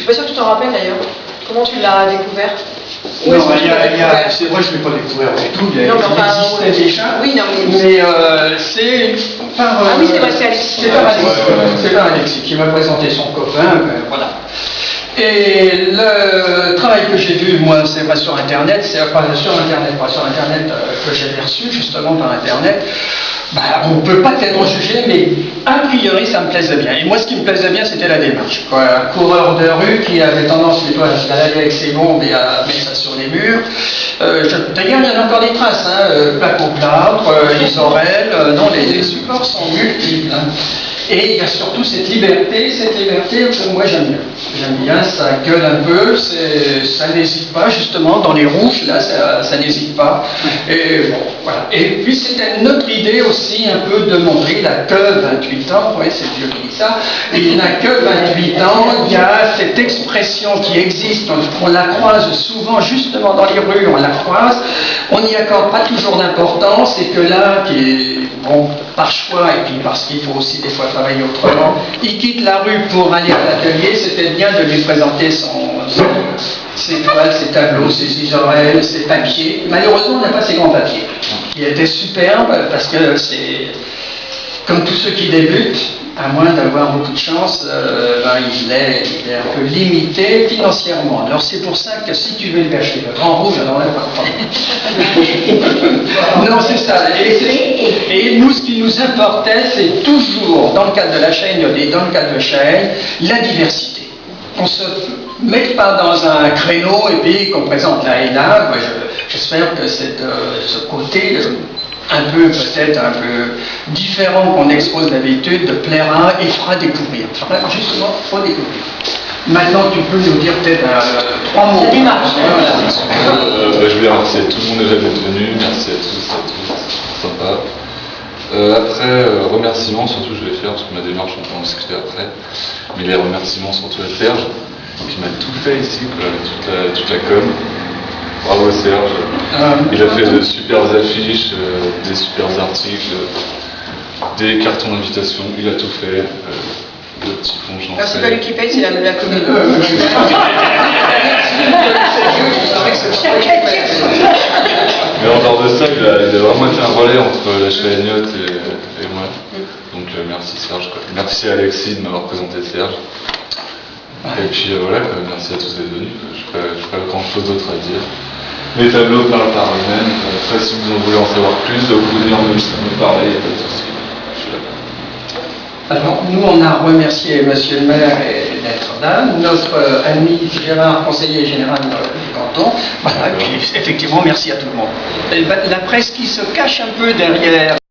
pas sûre que tu t'en rappelles d'ailleurs. Comment tu l'as découvert? Non, c'est vrai, je ne l'ai pas découvert du tout, il existait déjà. Oui, non, mais c'est par. Ah oui, c'est vrai, c'est Alexis. C'est par Alexis qui m'a présenté son copain, voilà. Et le travail que j'ai vu, moi, c'est pas sur Internet, que j'avais reçu justement par Internet. On ne peut pas tellement juger, mais a priori, ça me plaisait bien. Et moi, ce qui me plaisait bien, c'était la démarche. Un coureur de rue qui avait tendance plutôt à se balader avec ses bombes et à mettre ça sur les murs. D'ailleurs, il y en a encore des traces, plaque au plâtre, Isorel, les supports sont multiples. Et il y a surtout cette liberté que moi j'aime bien. J'aime bien, ça gueule un peu, ça n'hésite pas, justement, dans les rouges, là, ça n'hésite pas. Et bon, voilà. Et puis c'était notre idée aussi un peu de montrer la queue 28 ans, oui, c'est Dieu qui dit ça, et la queue 28 ans, il y a cette expression qui existe, on la croise souvent, justement dans les rues, on la croise, on n'y accorde pas toujours d'importance, et que là, qui est, bon, par choix, et puis parce qu'il faut aussi des fois travailler autrement, il quitte la rue pour aller à l'atelier, c'était bien de lui présenter ses toiles, ses tableaux, ses isorels, ses papiers. Malheureusement, on n'a pas ces grands papiers, qui étaient superbes, parce que c'est comme tous ceux qui débutent, à moins d'avoir beaucoup de chance, il est un peu limité financièrement. Alors c'est pour ça que si tu veux lui acheter le grand rouge, alors là, pas de non, c'est ça. Et nous, ce qui nous importait, c'est toujours, dans le cadre de la chaîne, dans le cadre de chaîne, la diversité. Qu'on ne se mette pas dans un créneau et puis qu'on présente là et là. Moi, j'espère que ce côté peut-être un peu différent qu'on expose d'habitude, plaira et fera découvrir. Justement, fera découvrir. Maintenant, tu peux nous dire peut-être 3 mots. Ça démarche. Je voulais remercier tout le monde déjà d'être venu. Merci à tous, à toutes. Sympa. Après, remerciements, surtout je vais faire, parce que ma démarche, on peut en discuter après. Mais les remerciements surtout à Serge, qui m'a tout fait ici, avec toute la com. Bravo Serge. Il a fait de super affiches, des super articles, des cartons d'invitation, il a tout fait. Le petit fond, j'en c'est pas lui qui paye, c'est la commune. Mais en dehors de ça, il a vraiment été un relais entre la Chalagnotte et moi. Donc merci Serge. Merci à Alexis de m'avoir présenté Serge. Et puis voilà, merci à tous d'être venus. Je n'ai pas grand chose d'autre à dire. Les tableaux parlent par eux-mêmes. Après, si vous en voulez en savoir plus, vous pouvez venir me parler, il n'y a pas de souci. Je suis là. Alors, nous, on a remercié Monsieur le maire et Notre-Dame, notre ami Gérard, conseiller général du canton. Voilà, et puis effectivement, merci à tout le monde. Et la presse qui se cache un peu derrière